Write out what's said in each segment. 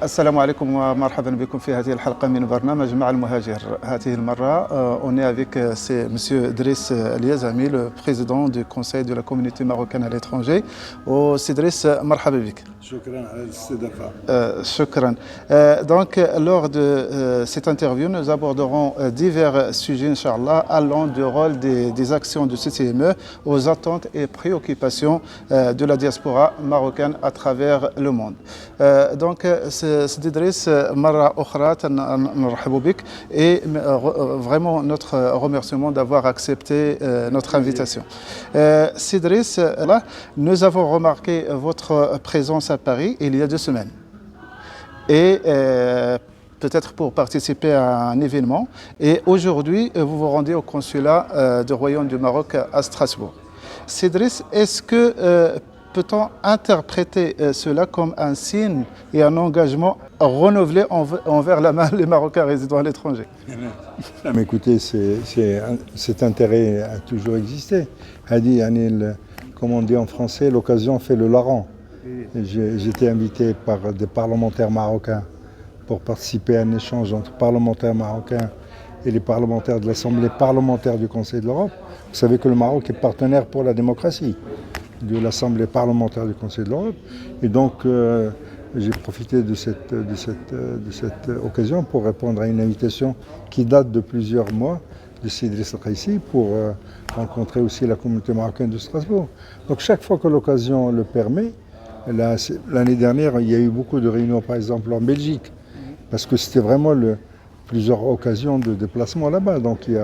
السلام عليكم ومرحبا بكم في هذه الحلقة من برنامج مع المهاجر. هذه المرة on est avec monsieur Driss Eliazami, le président du Conseil de la communauté marocaine à l'étranger. سي دريس مرحبا بك. شكرا على الاستضافة. شكرا. Donc lors de cette interview, nous aborderons divers sujets, Inch'Allah, allant du rôle des actions du CCME aux attentes et préoccupations de la diaspora marocaine à travers le monde. Donc سيدي دريس مرة أخرى نرحب بك et vraiment notre remerciement d'avoir accepté notre invitation. سيدي دريس, nous avons remarqué votre présence à Paris il y a 2 semaines. Et peut-être pour participer à un événement. Et aujourd'hui, vous vous rendez au consulat du Royaume du Maroc à Strasbourg. Cédric, est-ce que peut-on interpréter cela comme un signe et un engagement renouvelé envers les Marocains résidant à l'étranger? Mais écoutez, cet intérêt a toujours existé. Comme on dit en français, l'occasion fait le larron. J'étais invité par des parlementaires marocains pour participer à un échange entre parlementaires marocains et les parlementaires de l'Assemblée parlementaire du Conseil de l'Europe. Vous savez que le Maroc est partenaire pour la démocratie de l'Assemblée parlementaire du Conseil de l'Europe. Et donc, j'ai profité de cette occasion pour répondre à une invitation qui date de plusieurs mois de Cédric Raissi pour rencontrer aussi la communauté marocaine de Strasbourg. Donc, chaque fois que l'occasion le permet, l'année dernière, il y a eu beaucoup de réunions, par exemple en Belgique, parce que c'était vraiment plusieurs occasions de déplacement là-bas. Donc il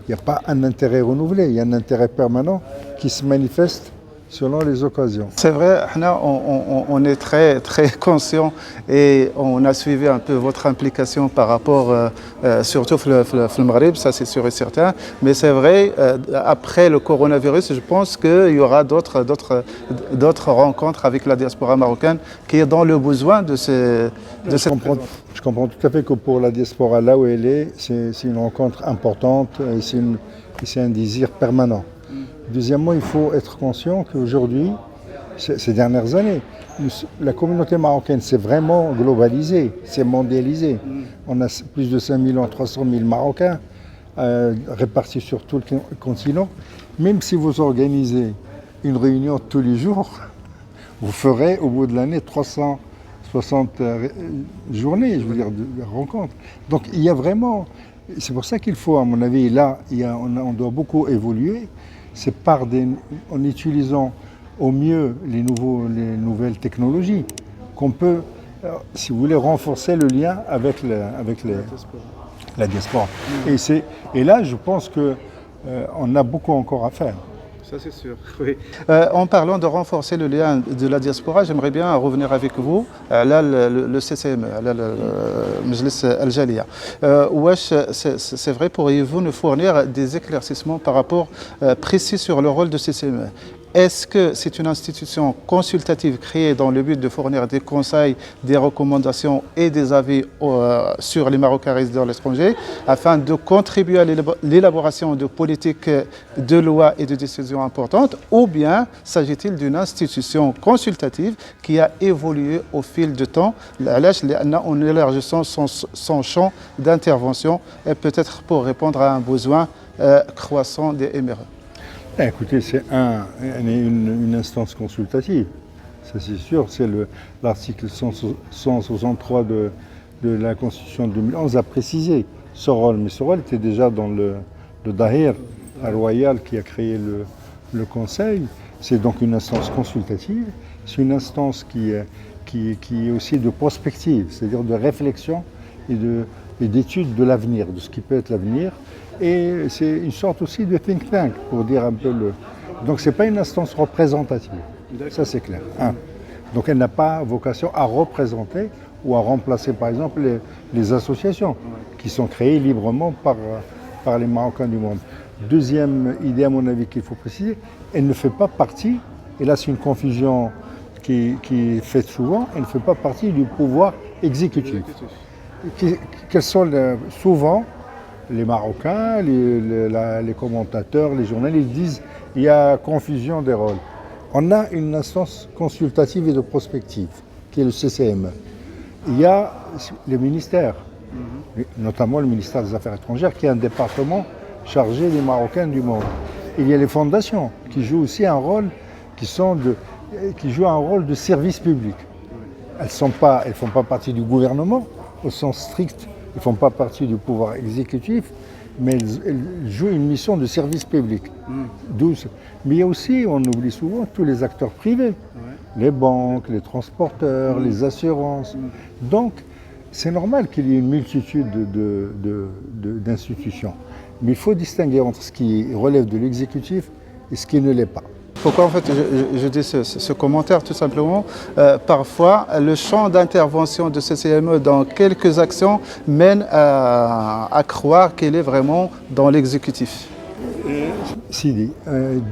n'y a pas un intérêt renouvelé, il y a un intérêt permanent qui se manifeste selon les occasions. C'est vrai, on est très, très conscient et on a suivi un peu votre implication par rapport, surtout le Maghreb, ça c'est sûr et certain. Mais c'est vrai, après le coronavirus, je pense qu'il y aura d'autres rencontres avec la diaspora marocaine qui est dans le besoin de cette présence. Je comprends tout à fait que pour la diaspora, là où elle est, c'est une rencontre importante et c'est un désir permanent. Deuxièmement, il faut être conscient qu'aujourd'hui, ces dernières années, la communauté marocaine s'est vraiment globalisée, s'est mondialisée. On a plus de 5 300 000 Marocains répartis sur tout le continent. Même si vous organisez une réunion tous les jours, vous ferez au bout de l'année 360 journées, je veux dire, de rencontres. Donc il y a vraiment, c'est pour ça qu'il faut, à mon avis, là, on doit beaucoup évoluer. C'est en utilisant au mieux les nouvelles technologies qu'on peut, si vous voulez, renforcer le lien avec la diaspora. Et là, je pense qu'on a beaucoup encore à faire. Ça c'est sûr, oui. En parlant de renforcer le lien de la diaspora, j'aimerais bien revenir avec vous à le CCME, à le Majlis Al-Jaliya. C'est vrai, pourriez-vous nous fournir des éclaircissements par rapport précis sur le rôle de CCME? Est-ce que c'est une institution consultative créée dans le but de fournir des conseils, des recommandations et des avis sur les Marocains résidant à l'étranger afin de contribuer à l'élaboration de politiques de lois et de décisions importantes, ou bien s'agit-il d'une institution consultative qui a évolué au fil du temps en élargissant son champ d'intervention et peut-être pour répondre à un besoin croissant des MRE? Écoutez, c'est une instance consultative, ça c'est sûr, c'est l'article 163 de la Constitution de 2011 a précisé ce rôle, mais ce rôle était déjà dans le Dahir royal qui a créé le Conseil. C'est donc une instance consultative, c'est une instance qui est aussi de prospective, c'est-à-dire de réflexion et d'étude de l'avenir, de ce qui peut être l'avenir. Et c'est une sorte aussi de think tank, pour dire un peu Donc ce n'est pas une instance représentative, ça c'est clair. Donc elle n'a pas vocation à représenter ou à remplacer par exemple les associations qui sont créées librement par les Marocains du monde. Deuxième idée à mon avis qu'il faut préciser, elle ne fait pas partie, et là c'est une confusion qui est faite souvent, elle ne fait pas partie du pouvoir exécutif. Quels sont souvent les Marocains, les commentateurs, les journalistes disent qu'il y a confusion des rôles. On a une instance consultative et de prospective, qui est le CCME. Il y a les ministères, notamment le ministère des Affaires étrangères, qui est un département chargé des Marocains du monde. Il y a les fondations qui jouent aussi un rôle, qui jouent un rôle de service public. Elles ne font pas partie du gouvernement au sens strict, elles ne font pas partie du pouvoir exécutif, mais elles jouent une mission de service public. Mais il y a aussi, on oublie souvent, tous les acteurs privés, les banques, les transporteurs, les assurances. Donc, c'est normal qu'il y ait une multitude d'institutions. Mais il faut distinguer entre ce qui relève de l'exécutif et ce qui ne l'est pas. Pourquoi en fait je dis ce commentaire tout simplement parfois le champ d'intervention de ce CME dans quelques actions mène à croire qu'il est vraiment dans l'exécutif. Sidi,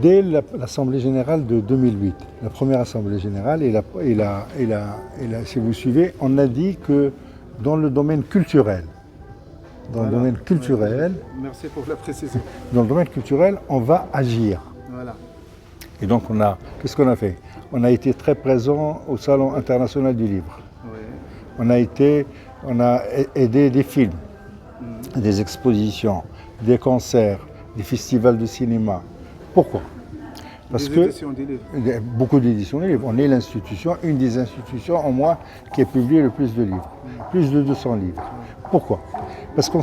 dès l'Assemblée générale de 2008, la première Assemblée générale, si vous suivez, on a dit que dans le domaine culturel, merci pour la précision. Dans le domaine culturel, on va agir. Voilà. Et donc, qu'est-ce qu'on a fait? On a été très présent au Salon international du livre. Oui. On a aidé des films, des expositions, des concerts, des festivals de cinéma. Pourquoi? Parce que beaucoup d'éditions de livres. On est l'institution, une des institutions en moins qui a publié le plus de livres, plus de 200 livres. Pourquoi? Parce qu'on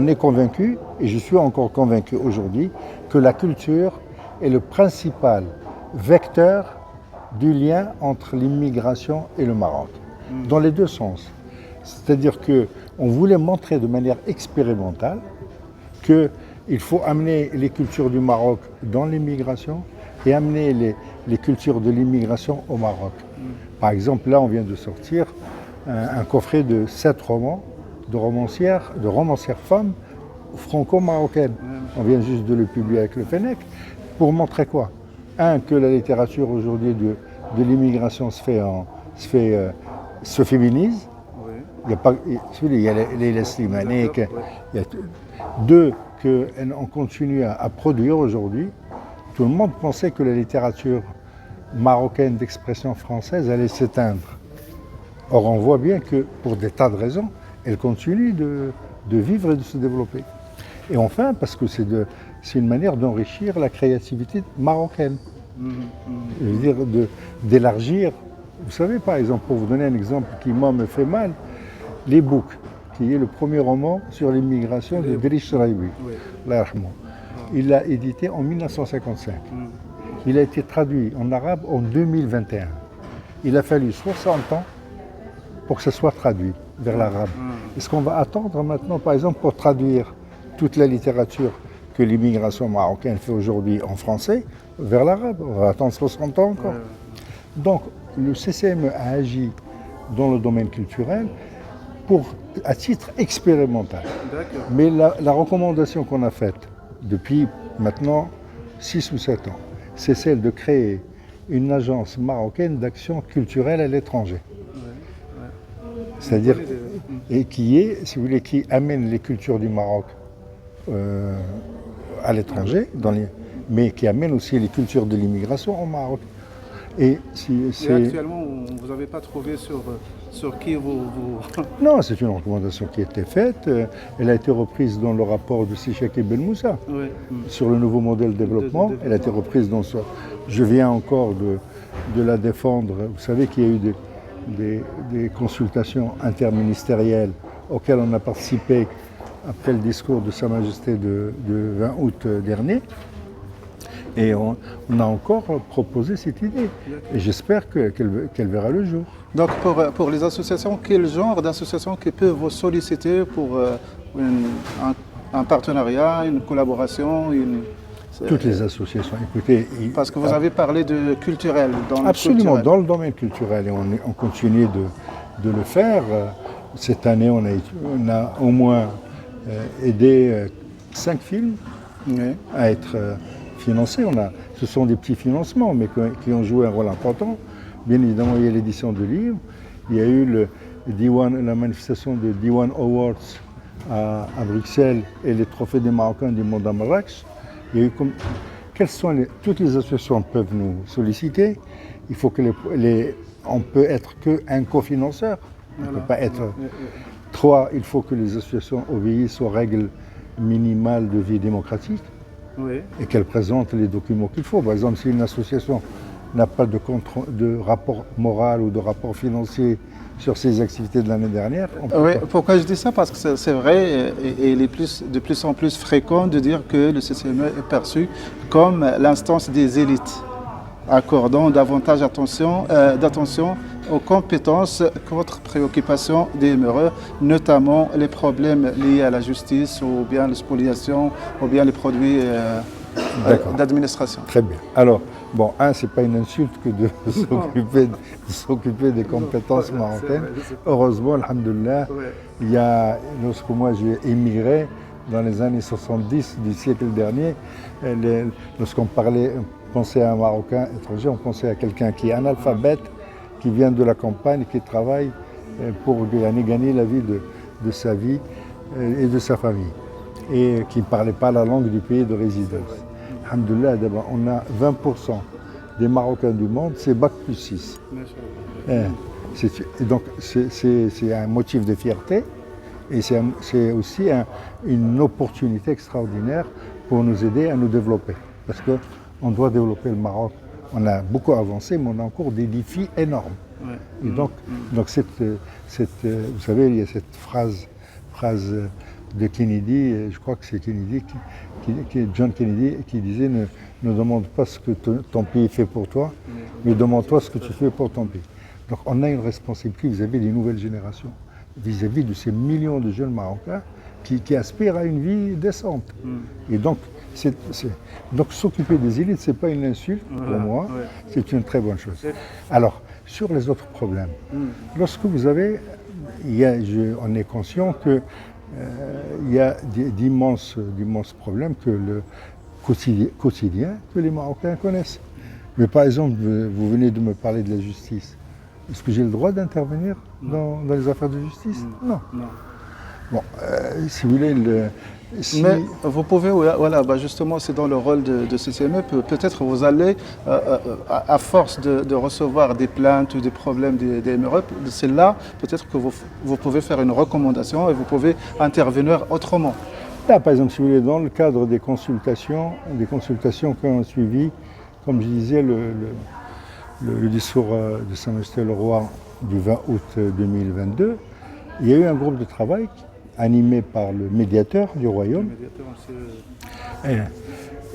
est convaincu, et je suis encore convaincu aujourd'hui, que la culture est le principal vecteur du lien entre l'immigration et le Maroc, dans les deux sens. C'est-à-dire qu'on voulait montrer de manière expérimentale qu'il faut amener les cultures du Maroc dans l'immigration et amener les cultures de l'immigration au Maroc. Par exemple, là, on vient de sortir un coffret de 7 romans de romancières femmes franco-marocaines. On vient juste de le publier avec le Fennec. Pour montrer quoi? Que la littérature aujourd'hui de l'immigration se féminise. Oui. Il y a les Slimani. Deux, qu'on continue à produire aujourd'hui. Tout le monde pensait que la littérature marocaine d'expression française allait s'éteindre. Or, on voit bien que, pour des tas de raisons, elle continue de vivre et de se développer. Et enfin, parce que c'est une manière d'enrichir la créativité marocaine. Je veux dire, d'élargir. Vous savez, par exemple, pour vous donner un exemple qui, moi, me fait mal, Les Boucs, qui est le premier roman sur l'immigration de Driss Shraibi. Il l'a édité en 1955. Il a été traduit en arabe en 2021. Il a fallu 60 ans pour que ça soit traduit vers l'arabe. Est-ce qu'on va attendre maintenant, par exemple, pour traduire toute la littérature que l'immigration marocaine fait aujourd'hui en français vers l'arabe? On va attendre 60 ans encore. Donc, le CCME a agi dans le domaine culturel à titre expérimental. Mais la recommandation qu'on a faite depuis maintenant 6 ou 7 ans, c'est celle de créer une agence marocaine d'action culturelle à l'étranger. C'est-à-dire, et si vous voulez, qui amène les cultures du Maroc à l'étranger, mais qui amène aussi les cultures de l'immigration au Maroc. Et actuellement, vous n'avez pas trouvé sur qui vous... Non, c'est une recommandation qui a été faite. Elle a été reprise dans le rapport de Sichak Ben Moussa sur le nouveau modèle de développement. Elle a été reprise dans ce... Je viens encore de la défendre. Vous savez qu'il y a eu des consultations interministérielles auxquelles on a participé après le discours de Sa Majesté de 20 août dernier. Et on a encore proposé cette idée. Et j'espère qu'elle verra le jour. Donc pour les associations, quel genre d'associations qui peuvent vous solliciter pour un partenariat, une collaboration Toutes les associations. Écoutez, parce que vous avez parlé de culturel. Absolument, dans le domaine culturel. Et on continue de le faire. Cette année, on a au moins aidé 5 films à être financés. Ce sont des petits financements, mais qui ont joué un rôle important. Bien évidemment, il y a l'édition de livres. Il y a eu la manifestation de Diwan Awards à Bruxelles et les trophées des Marocains du monde à Marrakech. Il y a eu toutes les associations peuvent nous solliciter. Il faut on peut être qu'un cofinanceur. Il ne peut pas être. 3, il faut que les associations obéissent aux règles minimales de vie démocratique et qu'elles présentent les documents qu'il faut. Par exemple, si une association n'a pas de rapport moral ou de rapport financier sur ses activités de l'année dernière. Oui, pourquoi je dis ça? Parce que c'est vrai, et il est de plus en plus fréquent de dire que le CCME est perçu comme l'instance des élites, accordant davantage d'attention aux compétences contre préoccupations des MRE, notamment les problèmes liés à la justice ou bien les spoliations ou bien les produits d'administration. Très bien. Alors, bon, ce n'est pas une insulte que de s'occuper des compétences marocaines. Heureusement, alhamdoulilah, lorsque moi j'ai émigré dans les années 70 du siècle dernier, lorsqu'on pensait à un Marocain étranger, on pensait à quelqu'un qui est analphabète, qui vient de la campagne, qui travaille pour gagner la vie de sa vie et de sa famille, et qui ne parlait pas la langue du pays de résidence. Alhamdoulilah, d'abord, on a 20% des Marocains du monde, c'est Bac plus 6. Donc c'est un motif de fierté et c'est aussi une opportunité extraordinaire pour nous aider à nous développer. Parce qu'on doit développer le Maroc. On a beaucoup avancé, mais on a encore des défis énormes. Et donc vous savez, il y a cette phrase de Kennedy, je crois que c'est Kennedy, John Kennedy, qui disait ne demande pas ce que ton pays fait pour toi, mais demande-toi ce que tu fais pour ton pays. Donc on a une responsabilité vis-à-vis des nouvelles générations, vis-à-vis de ces millions de jeunes Marocains qui aspirent à une vie décente. Et donc s'occuper des élites, ce n'est pas une insulte pour moi, c'est une très bonne chose. Alors, sur les autres problèmes, lorsque vous avez, on est conscient que il y a d'immenses problèmes que le quotidien que les Marocains connaissent. Mais par exemple, vous venez de me parler de la justice. Est-ce que j'ai le droit d'intervenir dans les affaires de justice? Non. Bon, si vous voulez, mais vous pouvez, justement, c'est dans le rôle de CCME, peut-être vous allez, à force de recevoir des plaintes ou des problèmes des MRE, c'est là peut-être que vous pouvez faire une recommandation et vous pouvez intervenir autrement. Là, par exemple, si vous voulez, dans le cadre des consultations qu'on a suivies, comme je disais, le discours de Sa Majesté le Roi du 20 août 2022, il y a eu un groupe de travail animé par le médiateur du royaume,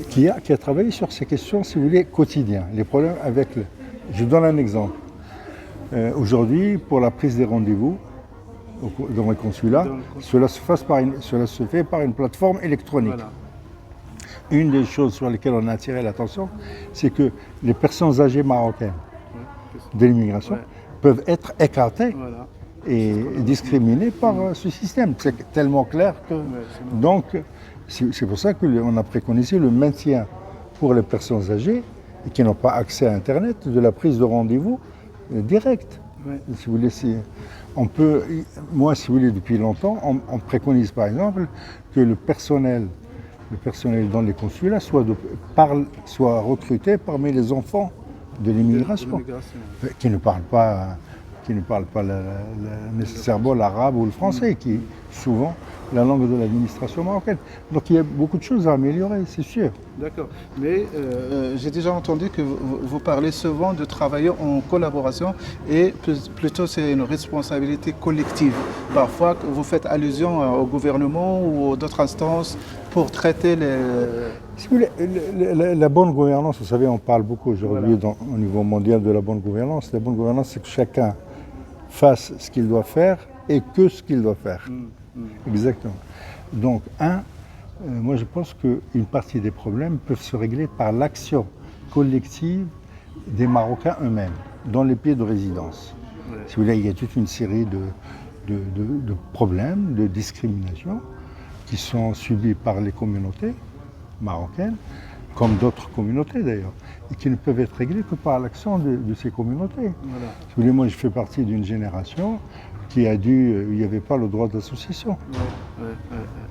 qui a travaillé sur ces questions, si vous voulez, quotidiennes, les problèmes avec Je donne un exemple. Aujourd'hui, pour la prise des rendez-vous dans les consulats, cela se fait par une plateforme électronique. Voilà. Une des choses sur lesquelles on a attiré l'attention, c'est que les personnes âgées marocaines de l'immigration peuvent être écartées et discriminés par ce système. C'est tellement clair que... Donc, c'est pour ça qu'on a préconisé le maintien pour les personnes âgées et qui n'ont pas accès à Internet de la prise de rendez-vous directe. Si vous voulez, moi, si vous voulez, depuis longtemps, on préconise par exemple que le personnel dans les consulats soit recruté parmi les enfants de l'immigration, qui ne parlent pas nécessairement l'arabe ou le français, qui est souvent la langue de l'administration marocaine. Donc il y a beaucoup de choses à améliorer, c'est sûr. D'accord. Mais j'ai déjà entendu que vous parlez souvent de travailler en collaboration et plutôt c'est une responsabilité collective. Parfois vous faites allusion au gouvernement ou d'autres instances pour traiter les... Si vous voulez, la bonne gouvernance, vous savez, on parle beaucoup aujourd'hui au niveau mondial de la bonne gouvernance. La bonne gouvernance, c'est que chacun fasse ce qu'il doit faire et que ce qu'il doit faire. Exactement. Donc, moi je pense qu'une partie des problèmes peuvent se régler par l'action collective des Marocains eux-mêmes, dans les pays de résidence. Si vous voulez, il y a toute une série de problèmes, de discrimination qui sont subis par les communautés marocaines, comme d'autres communautés d'ailleurs, et qui ne peuvent être réglés que par l'action de ces communautés. Si vous voulez, moi je fais partie d'une génération il n'y avait pas le droit d'association.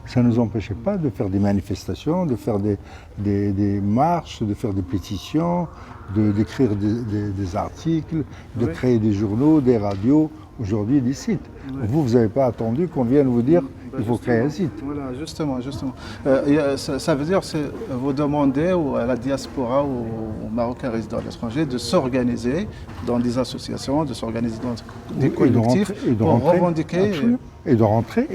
Ça ne nous empêchait pas de faire des manifestations, de faire des marches, de faire des pétitions, d'écrire des articles, de créer des journaux, des radios. aujourd'hui des sites. Vous n'avez pas attendu qu'on vienne vous dire qu'il faut créer un site. Voilà, justement. Ça veut dire que vous demandez à la diaspora ou aux Marocains résidant à l'étranger de s'organiser dans des associations, de s'organiser dans des collectifs pour revendiquer. Absolument. Et de rentrer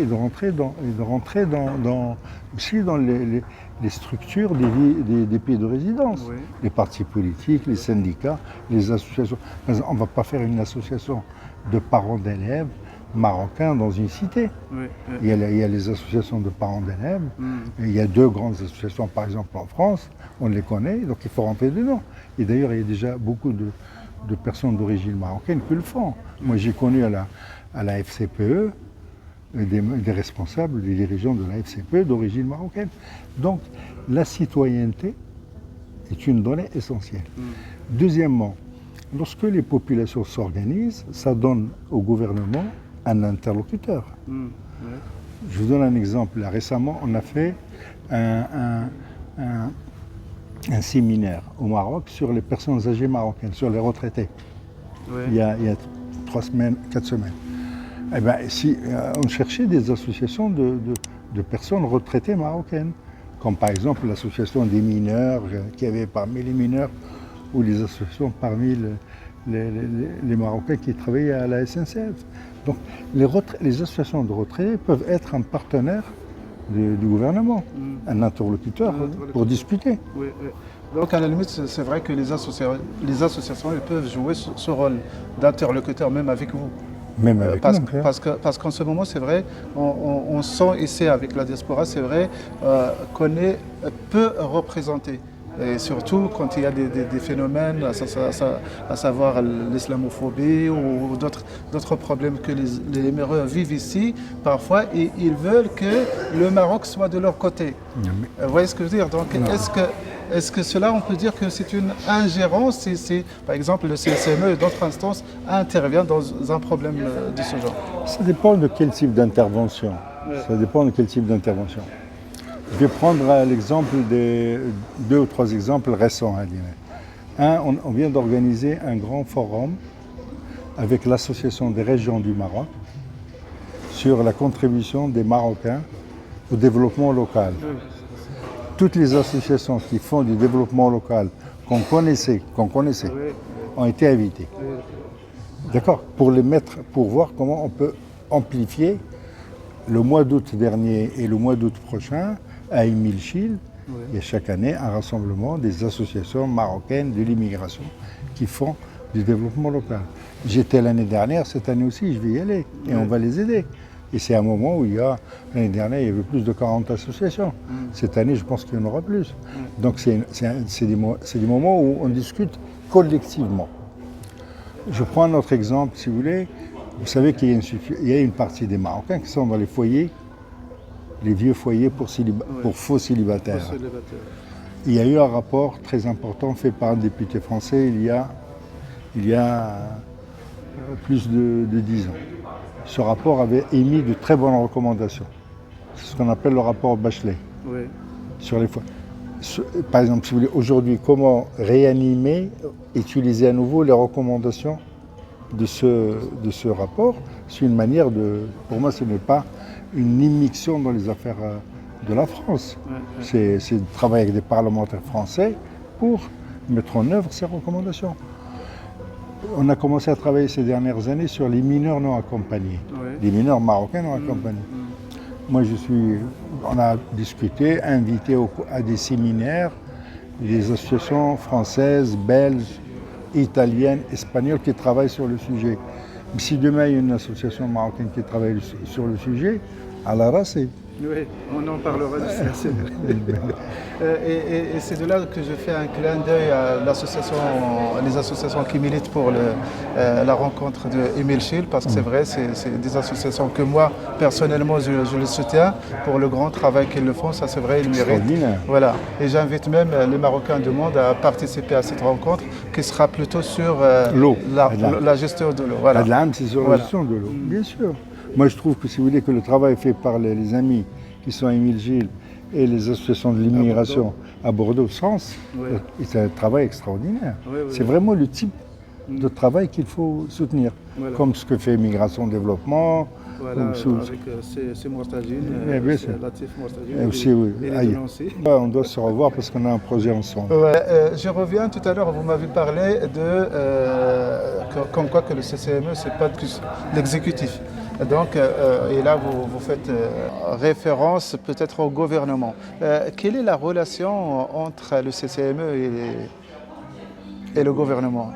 aussi dans les structures des pays de résidence. Oui. Les partis politiques, les syndicats, les associations. On ne va pas faire une association de parents d'élèves marocains dans une cité. Oui. Il y a les associations de parents d'élèves. Il y a 2 grandes associations, par exemple en France, on les connaît, donc il faut rentrer dedans. Et d'ailleurs, il y a déjà beaucoup de personnes d'origine marocaine qui le font. Moi, j'ai connu à la FCPE des responsables, des dirigeants de la FCPE d'origine marocaine. Donc, la citoyenneté est une donnée essentielle. Deuxièmement, lorsque les populations s'organisent, ça donne au gouvernement un interlocuteur. Je vous donne un exemple. Là, récemment, on a fait un séminaire au Maroc sur les personnes âgées marocaines, sur les retraités. Il y a 3 semaines, 4 semaines. Eh bien, on cherchait des associations de personnes retraitées marocaines, comme par exemple l'association des mineurs, qui avait parmi les mineurs, ou les associations parmi les Marocains qui travaillaient à la SNCF. Donc les associations de retraités peuvent être un partenaire du gouvernement, un interlocuteur pour discuter. Oui. Donc à la limite, c'est vrai que les associations elles peuvent jouer ce rôle d'interlocuteur même avec vous. Même avec nous, parce qu'en ce moment, c'est vrai, on sent ici avec la diaspora, c'est vrai, qu'on est peu représenté. Et surtout quand il y a des phénomènes, à savoir l'islamophobie ou d'autres problèmes que les Émirats vivent ici, parfois, et ils veulent que le Maroc soit de leur côté. Vous voyez ce que je veux dire? Donc, est-ce que cela, on peut dire que c'est une ingérence si, par exemple, le CSME et d'autres instances interviennent dans un problème de ce genre? Ça dépend de quel type d'intervention. Ça dépend de quel type d'intervention. Je vais prendre l'exemple des 2 ou 3 exemples récents. On vient d'organiser un grand forum avec l'Association des régions du Maroc sur la contribution des Marocains au développement local. Toutes les associations qui font du développement local qu'on connaissait, ont été invitées. D'accord? Pour voir comment on peut amplifier le mois d'août dernier et le mois d'août prochain à Émile Chil. Il y a chaque année un rassemblement des associations marocaines de l'immigration qui font du développement local. J'étais l'année dernière, cette année aussi, je vais y aller et on va les aider. Et c'est un moment où l'année dernière, il y avait plus de 40 associations. Cette année, je pense qu'il y en aura plus. Donc c'est des moments où on discute collectivement. Je prends un autre exemple, si vous voulez. Vous savez qu'il y a une partie des Marocains qui sont dans les foyers, les vieux foyers pour faux célibataires. Il y a eu un rapport très important fait par un député français il y a plus de 10 ans. Ce rapport avait émis de très bonnes recommandations. C'est ce qu'on appelle le rapport Bachelet. Sur les foyers. Par exemple, si vous voulez, aujourd'hui, comment réanimer, utiliser à nouveau les recommandations de ce rapport? C'est une manière pour moi, ce n'est pas une immixtion dans les affaires de la France. C'est de travailler avec des parlementaires français pour mettre en œuvre ces recommandations. On a commencé à travailler ces dernières années sur les mineurs non accompagnés, les mineurs marocains non accompagnés. Moi, on a discuté, invité à des séminaires, des associations françaises, belges, italiennes, espagnoles qui travaillent sur le sujet. Si demain il y a une association marocaine qui travaille sur le sujet, à la race. Oui, on en parlera de ça. Et c'est de là que je fais un clin d'œil à les associations qui militent pour la rencontre d'Émile Chil, parce que c'est vrai, c'est des associations que moi, personnellement, je les soutiens pour le grand travail qu'ils le font, ça c'est vrai, ils méritent. Voilà. Et j'invite même les Marocains du monde à participer à cette rencontre qui sera plutôt sur l'eau, la gestion de l'eau. Voilà. C'est sur la gestion de l'eau, bien sûr. Moi, je trouve que si vous voulez que le travail fait par les amis qui sont à Émile Chil et les associations de l'immigration à Bordeaux, France, c'est un travail extraordinaire. C'est vraiment le type de travail qu'il faut soutenir, Voilà. comme ce que fait Migration Développement. Voilà, ou avec ces Mortagines, bien sûr. Latif Mortagine Et aussi, oui. et les Aïe. Denoncy. On doit se revoir parce qu'on a un projet ensemble. Ouais, je reviens tout à l'heure, vous m'avez parlé de comme quoi que le CCME, c'est pas que l'exécutif. Donc, et là, vous faites référence peut-être au gouvernement. Quelle est la relation entre le CCME et le gouvernement?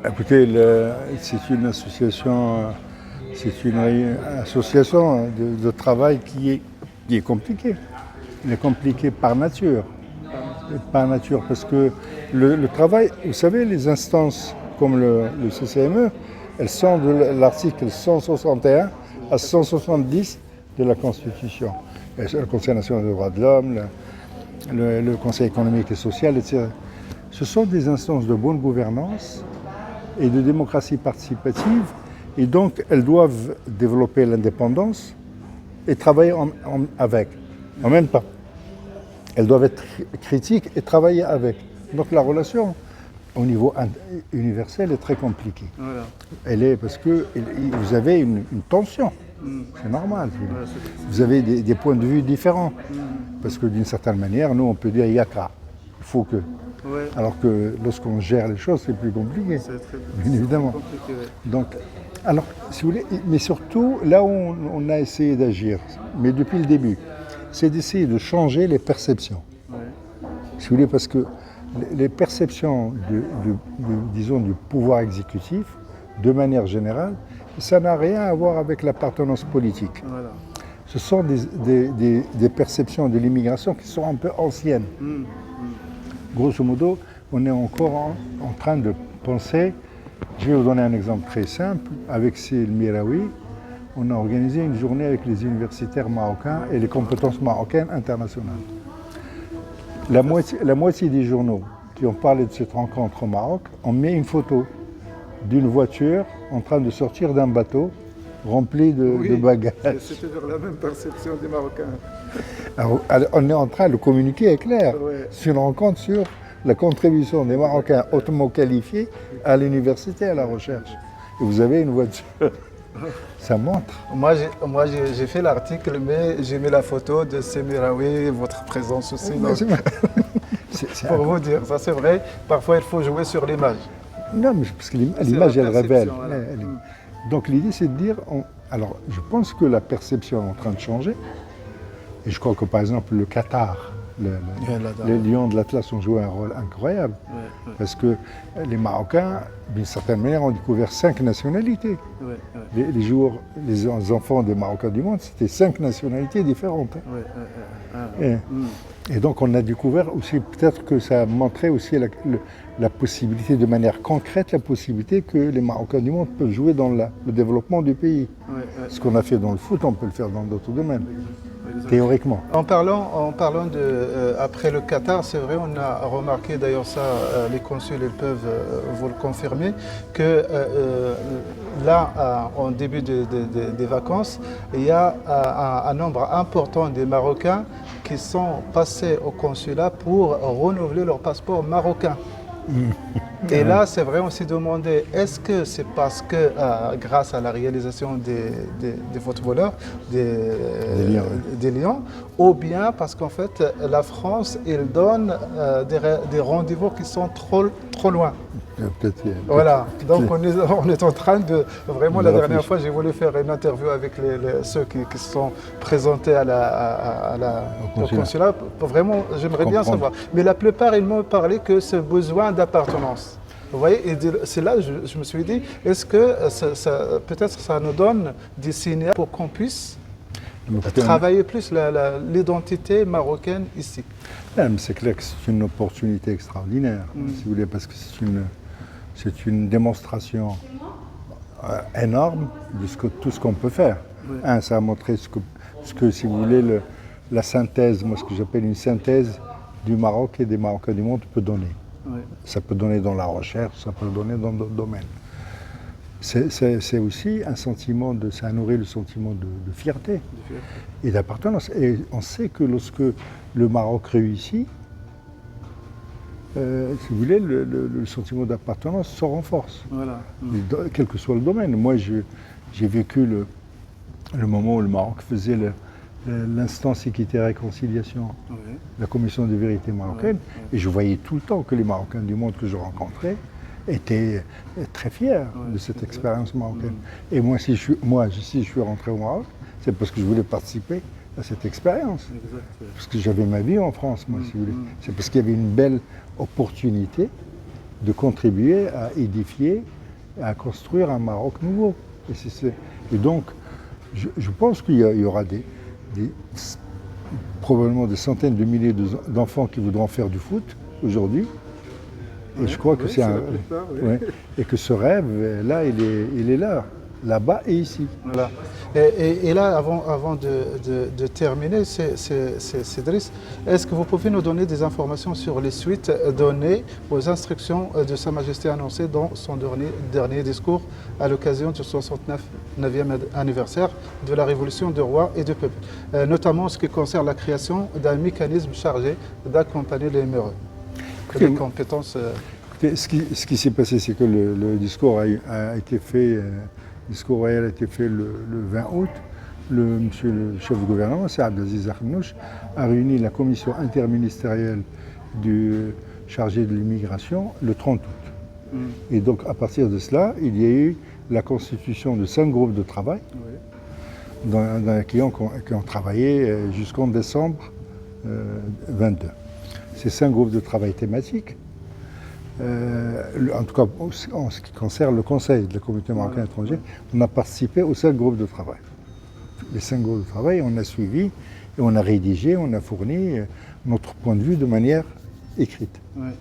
Écoutez, c'est une association, de travail qui est compliquée. Elle est compliquée par nature. Par nature, parce que le travail, vous savez, les instances comme le CCME, elles sont de l'article 161 à 170 de la Constitution. Le Conseil national des droits de l'homme, le Conseil économique et social, etc. Ce sont des instances de bonne gouvernance et de démocratie participative, et donc elles doivent développer l'indépendance et travailler avec, en même temps. Elles doivent être critiques et travailler avec. Donc la relation au niveau universel est très compliquée. Voilà. Elle est parce que vous avez une tension. C'est normal. Vous avez des points de vue différents. Parce que d'une certaine manière, nous on peut dire yaka. Il faut que. Ouais. Alors que lorsqu'on gère les choses, c'est plus compliqué. C'est très Bien évidemment. compliqué. Ouais. Donc, alors, si vous voulez, mais surtout, là où on a essayé d'agir, mais depuis le début, c'est d'essayer de changer les perceptions. Ouais. Si vous voulez, parce que les perceptions disons, du pouvoir exécutif, de manière générale, ça n'a rien à voir avec l'appartenance politique. Voilà. Ce sont des perceptions de l'immigration qui sont un peu anciennes. Grosso modo, on est encore en train de penser, je vais vous donner un exemple très simple, avec Cyril Miraoui, on a organisé une journée avec les universitaires marocains et les compétences marocaines internationales. La moitié des journaux qui ont parlé de cette rencontre au Maroc ont mis une photo d'une voiture en train de sortir d'un bateau rempli de bagages. C'est toujours la même perception des Marocains. Alors, on est en train de communiquer, est clair. Ouais. C'est une rencontre sur la contribution des Marocains hautement qualifiés à l'université et à la recherche. Et vous avez une voiture. Ça montre. Moi, j'ai fait l'article, mais j'ai mis la photo de Semiraoui, votre présence aussi. Donc, C'est pour vous dire, ça c'est vrai, parfois il faut jouer sur l'image. Non, mais parce que l'image, la elle révèle. perception, voilà. Donc l'idée, c'est de dire... Alors, je pense que la perception est en train de changer. Et je crois que, par exemple, le Qatar, les Lions de l'Atlas ont joué un rôle incroyable. Ouais. Parce que les Marocains, d'une certaine manière, ont découvert 5 nationalités. Ouais. Les enfants des Marocains du monde, c'était 5 nationalités différentes. Et donc on a découvert aussi, peut-être que ça a montré aussi la possibilité, de manière concrète, la possibilité que les Marocains du monde peuvent jouer dans le développement du pays. Ce qu'on a fait dans le foot, on peut le faire dans d'autres domaines, théoriquement. En parlant de après le Qatar, c'est vrai, on a remarqué d'ailleurs ça, les consuls ils peuvent vous le confirmer, que là, en début des vacances, il y a un nombre important des Marocains qui sont passés au consulat pour renouveler leur passeport marocain. Et là, c'est vrai, on s'est demandé, est-ce que c'est parce que, grâce à la réalisation des footballeurs, des Lions, ou bien parce qu'en fait, la France, elle donne des rendez-vous qui sont trop loin. Voilà, donc on est en train de... Vraiment, la dernière fois, j'ai voulu faire une interview avec ceux qui se sont présentés au consulat. Vraiment, j'aimerais bien savoir. Mais la plupart, ils m'ont parlé que ce besoin d'appartenance. Vous voyez, et c'est là que je me suis dit, est-ce que peut-être ça nous donne des signaux pour qu'on puisse travailler plus l'identité marocaine ici? C'est clair que c'est une opportunité extraordinaire, si vous voulez, parce que c'est une démonstration énorme de tout ce qu'on peut faire. Oui. Ça a montré ce que, si vous voulez, la synthèse, moi ce que j'appelle une synthèse du Maroc et des Marocains du monde peut donner. Oui. Ça peut donner dans la recherche, ça peut donner dans d'autres domaines. C'est aussi un sentiment ça nourrit le sentiment de fierté et d'appartenance. Et on sait que lorsque le Maroc réussit, si vous voulez, le sentiment d'appartenance se renforce, Voilà. quel que soit le domaine. Moi, j'ai vécu le moment où le Maroc faisait l'instance équité et réconciliation, Oui. la commission de vérité marocaine, et je voyais tout le temps que les Marocains du monde que je rencontrais étaient très fiers de cette expérience marocaine. Et moi, si je suis rentré au Maroc, c'est parce que je voulais participer à cette expérience. Exact. Parce que j'avais ma vie en France, moi, si vous voulez. C'est parce qu'il y avait une belle opportunité de contribuer à édifier, à construire un Maroc nouveau. Et donc, je pense qu'il y aura probablement des centaines de milliers d'enfants qui voudront faire du foot aujourd'hui. Et je crois que c'est et que ce rêve, là, il est là-bas et ici. Voilà. Et là, avant de terminer, Driss, est-ce que vous pouvez nous donner des informations sur les suites données aux instructions de Sa Majesté annoncées dans son dernier discours à l'occasion du 69e anniversaire de la Révolution de rois et de peuple, notamment en ce qui concerne la création d'un mécanisme chargé d'accompagner les MRE, les compétences. Ce qui s'est passé, c'est que le discours a été fait. Le discours royal a été fait le 20 août. Monsieur le chef du gouvernement, c'est Abdelaziz Arnouch, a réuni la commission interministérielle du chargé de l'immigration le 30 août. Et donc, à partir de cela, il y a eu la constitution de 5 groupes de travail qui ont travaillé jusqu'en décembre 22. Ces 5 groupes de travail thématiques, en tout cas en ce qui concerne le Conseil de la communauté marocaine étrangère, on a participé aux 5 groupes de travail. Les 5 groupes de travail, on a suivi et on a rédigé, on a fourni notre point de vue de manière écrite. Ouais.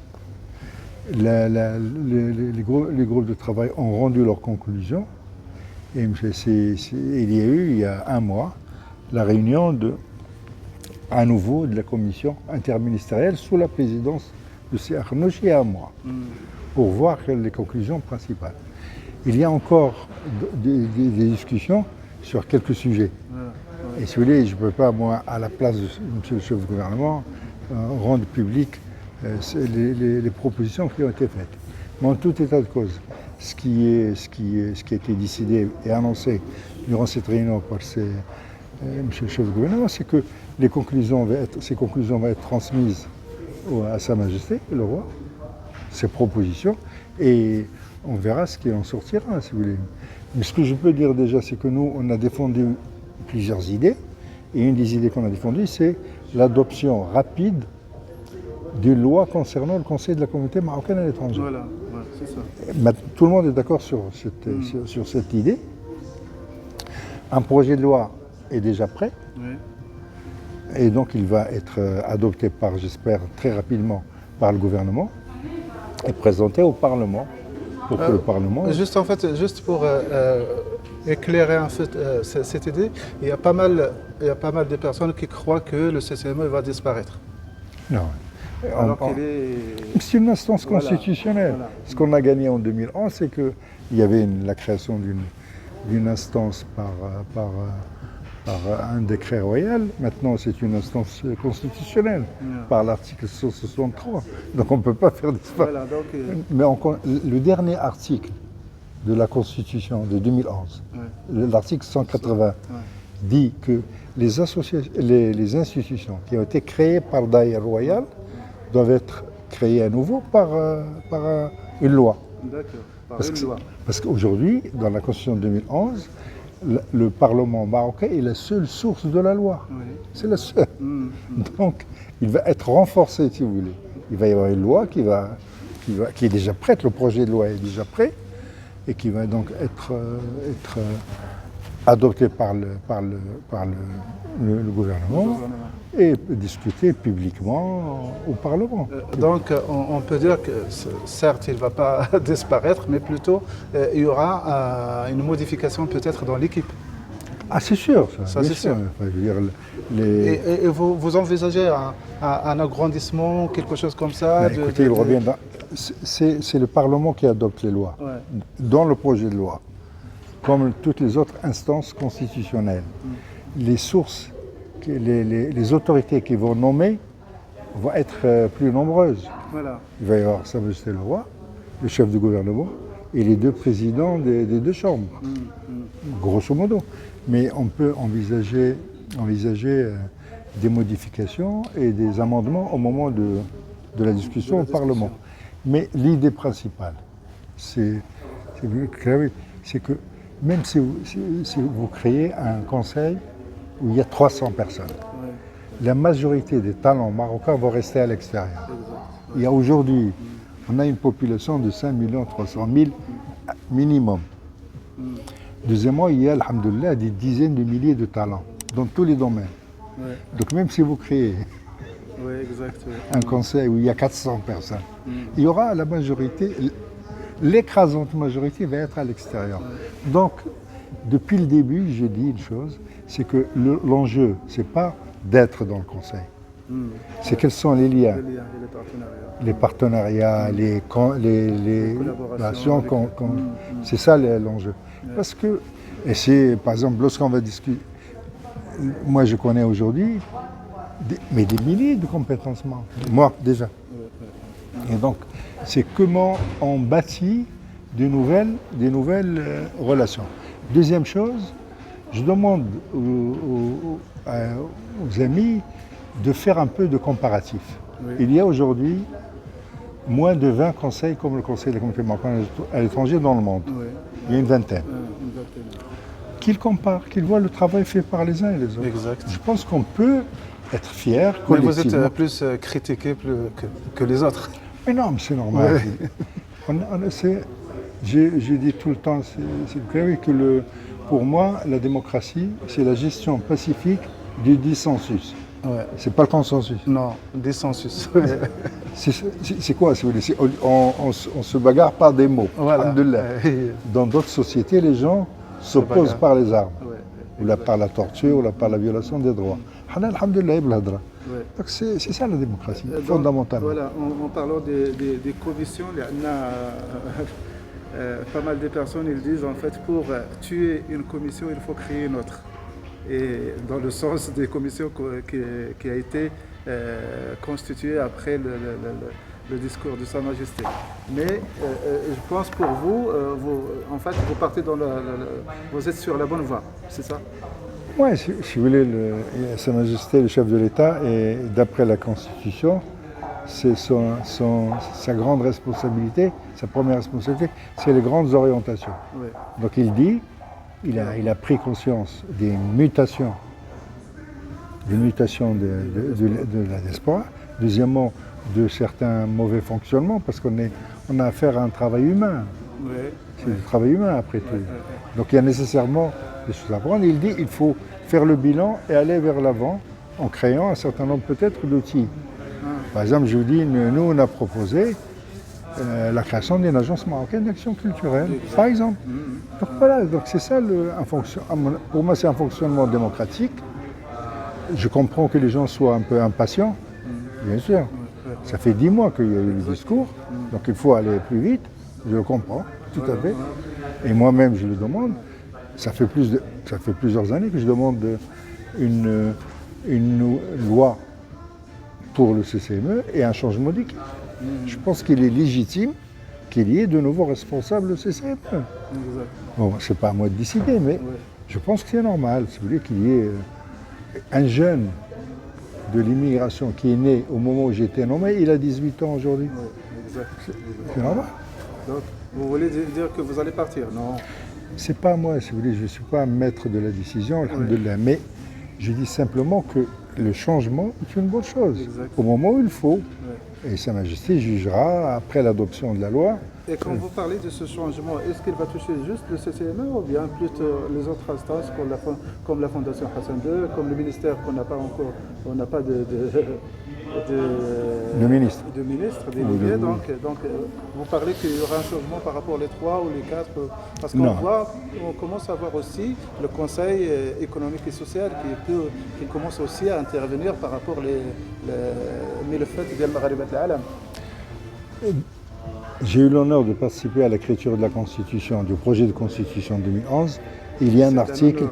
Les groupes de travail ont rendu leurs conclusions et il y a eu, il y a un mois, la réunion à nouveau de la commission interministérielle sous la présidence de C. Arnouch et à moi, pour voir les conclusions principales. Il y a encore des discussions sur quelques sujets. Et si vous voulez, je ne peux pas, moi, à la place de M. le chef du gouvernement, rendre public les propositions qui ont été faites. Mais en tout état de cause, ce qui a été décidé et annoncé durant cette réunion par M. le chef du gouvernement, c'est que ces conclusions vont être transmises à Sa Majesté, le roi, ses propositions, et on verra ce qui en sortira, si vous voulez. Mais ce que je peux dire déjà, c'est que nous, on a défendu plusieurs idées, et une des idées qu'on a défendues, c'est l'adoption rapide d'une loi concernant le Conseil de la communauté marocaine à l'étranger. Voilà, ouais, c'est ça. Tout le monde est d'accord sur cette idée. Un projet de loi est déjà prêt. Oui. Et donc il va être adopté j'espère, très rapidement par le gouvernement et présenté au Parlement pour que le Parlement... Juste pour éclairer un peu cette idée, il y a pas mal de personnes qui croient que le CCME va disparaître. Non. C'est une instance constitutionnelle. Voilà. Ce qu'on a gagné en 2011, c'est qu'il y avait la création d'une instance par un décret royal. Maintenant, c'est une instance constitutionnelle par l'article 163. Donc, on ne peut pas faire disparaître. Voilà, mais le dernier article de la Constitution de 2011, l'article 180, dit que les institutions qui ont été créées par daïra royal doivent être créées à nouveau par une loi. D'accord, une loi. Parce qu'aujourd'hui, dans la Constitution de 2011, le Parlement marocain est la seule source de la loi. Oui. C'est la seule. Donc, il va être renforcé, si vous voulez. Il va y avoir une loi qui est déjà prête, le projet de loi est déjà prêt, et qui va donc être adopté par le gouvernement et discuté publiquement au Parlement. Donc on peut dire que certes il ne va pas disparaître, mais plutôt il y aura une modification peut-être dans l'équipe. Ah c'est sûr, ça c'est sûr. Enfin, je veux dire, et vous envisagez un agrandissement, quelque chose comme ça? Écoutez, il revient c'est le Parlement qui adopte les lois, dans le projet de loi, comme toutes les autres instances constitutionnelles. Les sources, les autorités qui vont nommer vont être plus nombreuses. Voilà. Il va y avoir Sa Majesté le Roi, le chef du gouvernement, et les deux présidents des deux chambres, grosso modo. Mais on peut envisager des modifications et des amendements au moment de la discussion au Parlement. Mais l'idée principale, c'est que même si vous créez un conseil où il y a 300 personnes, la majorité des talents marocains vont rester à l'extérieur. Il y a aujourd'hui, on a une population de 5 300 000 minimum. Deuxièmement, il y a, alhamdoulilah, des dizaines de milliers de talents dans tous les domaines. Ouais. Donc même si vous créez un conseil où il y a 400 personnes, il y aura la majorité, l'écrasante majorité va être à l'extérieur. Donc, depuis le début, j'ai dit une chose, c'est que l'enjeu, c'est pas d'être dans le conseil. C'est quels sont les liens, les partenariats, les collaborations, c'est ça l'enjeu. Parce que, et c'est, par exemple, lorsqu'on va discuter, moi je connais aujourd'hui des milliers de compétences, moi déjà. Et donc, c'est comment on bâtit des nouvelles relations. Deuxième chose, je demande aux amis de faire un peu de comparatif. Oui. Il y a aujourd'hui moins de 20 conseils comme le Conseil des communautés marocaines à l'étranger dans le monde. Oui. Il y a une vingtaine. Qu'ils comparent, qu'ils voient le travail fait par les uns et les autres. Exact. Je pense qu'on peut être fier collectivement. Mais vous êtes plus critiqué que les autres. Mais non, mais c'est normal. Oui. J'ai dit tout le temps, que pour moi, la démocratie, c'est la gestion pacifique du dissensus. Ouais. C'est pas le consensus. Non, dissensus. C'est quoi, si vous voulez, on se bagarre par des mots. Voilà. Dans d'autres sociétés, les gens s'opposent par les armes, ou par la torture, ou par la violation des droits. Donc c'est ça la démocratie, fondamentalement. Voilà, en parlant des commissions, il y en a pas mal de personnes, ils disent en fait pour tuer une commission, il faut créer une autre. Et dans le sens des commissions qui a été constituée après le discours de Sa Majesté. Mais je pense pour vous, en fait, vous partez vous êtes sur la bonne voie, c'est ça? Oui, si vous voulez, Sa Majesté, le chef de l'État, et d'après la Constitution, c'est sa grande responsabilité, sa première responsabilité, c'est les grandes orientations. Oui. Donc il dit, il a pris conscience des mutations de la diaspora. Deuxièmement, de certains mauvais fonctionnements, parce qu'on a affaire à un travail humain. Oui. C'est du travail humain après tout. Donc il y a nécessairement des choses à prendre. Il dit qu'il faut faire le bilan et aller vers l'avant en créant un certain nombre peut-être d'outils. Par exemple, je vous dis, nous on a proposé la création d'une agence marocaine d'action culturelle, par exemple. Donc voilà, donc c'est ça, pour moi c'est un fonctionnement démocratique. Je comprends que les gens soient un peu impatients, bien sûr. Ça fait 10 mois qu'il y a eu le discours, donc il faut aller plus vite, je le comprends, tout à fait. Et moi-même je le demande, ça fait plusieurs années que je demande une loi pour le CCME et un changement d'équipe. Je pense qu'il est légitime qu'il y ait de nouveaux responsables au CCME. Bon, c'est pas à moi de décider, mais je pense que c'est normal, si vous voulez, qu'il y ait un jeune de l'immigration qui est né au moment où j'étais nommé, il a 18 ans aujourd'hui. C'est normal. Donc, vous voulez dire que vous allez partir, non? C'est pas moi, si vous voulez, je ne suis pas maître de la décision, alhamdoulilah, mais je dis simplement que le changement est une bonne chose, au moment où il faut. Et Sa Majesté jugera après l'adoption de la loi. Et quand vous parlez de ce changement, est-ce qu'il va toucher juste le CCME ou bien plus les autres instances comme la Fondation Hassan II, comme le ministère qu'on n'a pas encore, on n'a pas de ministre délégué, donc vous parlez qu'il y aura un changement par rapport aux 3 ou les 4, parce qu'on commence à voir aussi le Conseil économique et social qui commence aussi à intervenir par rapport aux fait de Magharibat al-Alam. J'ai eu l'honneur de participer à l'écriture de la Constitution, du projet de Constitution 2011. Il y a un article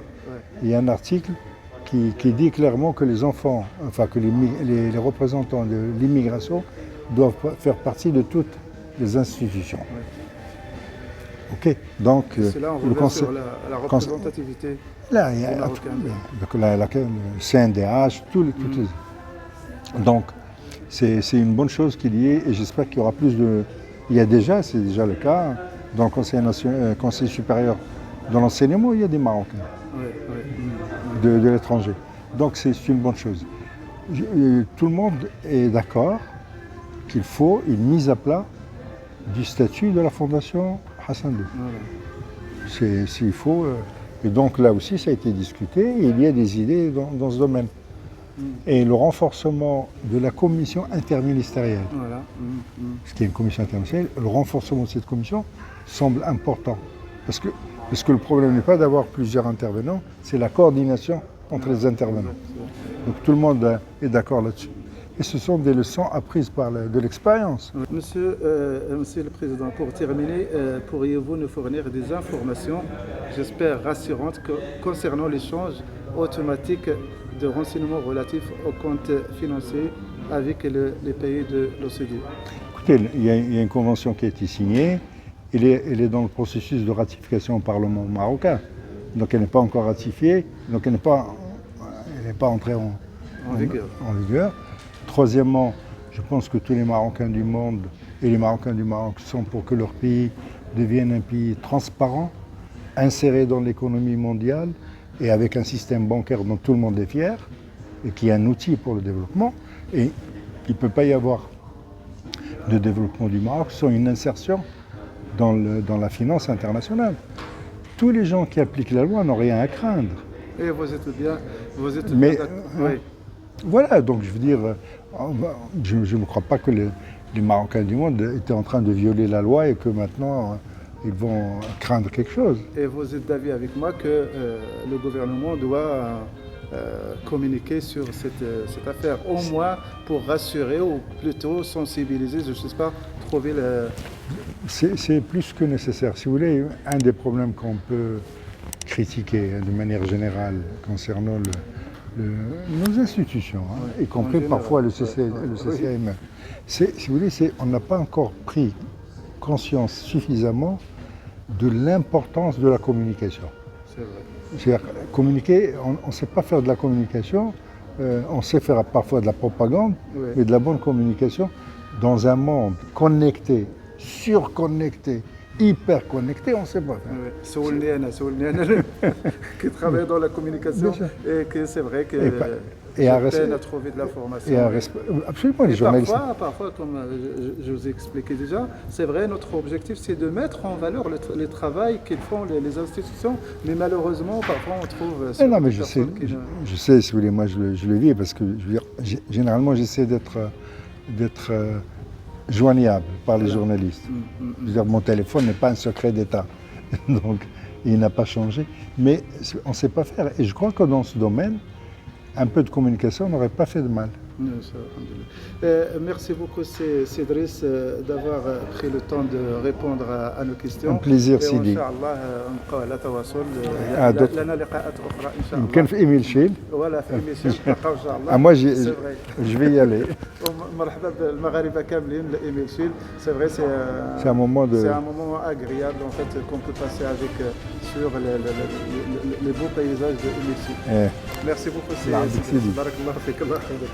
qui dit clairement que les enfants, enfin que les représentants de l'immigration doivent faire partie de toutes les institutions. Ok, donc C'est là on revient sur la représentativité là, il y a des Marocains. donc, le CNDH, toutes les... Donc, c'est une bonne chose qu'il y ait, et j'espère qu'il y aura plus de... c'est déjà le cas, dans le Conseil supérieur de l'enseignement, il y a des Marocains de l'étranger. Donc, c'est une bonne chose. Tout le monde est d'accord qu'il faut une mise à plat du statut de la Fondation Hassan II. Voilà. S'il faut... et donc, là aussi, ça a été discuté, et il y a des idées dans ce domaine. Et le renforcement de la commission interministérielle, Voilà. ce qui est une commission interministérielle, le renforcement de cette commission semble important. Parce que le problème n'est pas d'avoir plusieurs intervenants, c'est la coordination entre les intervenants. Donc tout le monde est d'accord là-dessus. Et ce sont des leçons apprises de l'expérience. Monsieur le Président, pour terminer, pourriez-vous nous fournir des informations, j'espère rassurantes, concernant l'échange automatique de renseignements relatifs aux comptes financiers avec les pays de l'OCDE? Écoutez, il y a une convention qui a été signée, elle est dans le processus de ratification au Parlement marocain. Donc elle n'est pas encore ratifiée, donc elle n'est pas entrée en vigueur. Troisièmement, je pense que tous les Marocains du monde et les Marocains du Maroc sont pour que leur pays devienne un pays transparent, inséré dans l'économie mondiale et avec un système bancaire dont tout le monde est fier et qui est un outil pour le développement. Et il ne peut pas y avoir de développement du Maroc sans une insertion dans la finance internationale. Tous les gens qui appliquent la loi n'ont rien à craindre. Et vous êtes bien oui. Voilà, donc je veux dire, je ne crois pas que les Marocains du monde étaient en train de violer la loi et que maintenant ils vont craindre quelque chose. Et vous êtes d'avis avec moi que le gouvernement doit communiquer sur cette affaire, au moins pour rassurer ou plutôt sensibiliser, je ne sais pas, trouver le... C'est plus que nécessaire. Si vous voulez, un des problèmes qu'on peut critiquer de manière générale concernant nos institutions, y compris parfois le CCAM, si vous voulez, on n'a pas encore pris conscience suffisamment de l'importance de la communication. C'est vrai. C'est-à-dire, communiquer, on ne sait pas faire de la communication, on sait faire parfois de la propagande, mais de la bonne communication dans un monde connecté, surconnecté, hyper connecté, on ne sait pas faire. Oui. Qui travaille dans la communication et que c'est vrai que peine à trouver de l'information. Absolument, les journalistes. Parfois, comme je vous ai expliqué déjà, c'est vrai, notre objectif c'est de mettre en valeur le travail qu'ils font les institutions, mais malheureusement, parfois on trouve... Non, mais je sais, si vous voulez, moi je le vis parce que je veux dire, généralement j'essaie d'être joignable par les journalistes. Je veux dire, mon téléphone n'est pas un secret d'État, donc il n'a pas changé, mais on ne sait pas faire. Et je crois que dans ce domaine, un peu de communication n'aurait pas fait de mal. Merci beaucoup Cédric d'avoir pris le temps de répondre à nos questions. Un plaisir Sidi. يمكن في إيميل شيل. Voilà, في إيميل شيل نلقاو إن شاء الله. Moi je vais y aller. مرحبا بالمغاربة كاملين لإيميل شيل. C'est vrai, c'est un moment agréable en fait qu'on peut passer avec sur les beaux paysages de Émile Chine. Merci beaucoup Cédric. بارك الله فيك الله يحفظك.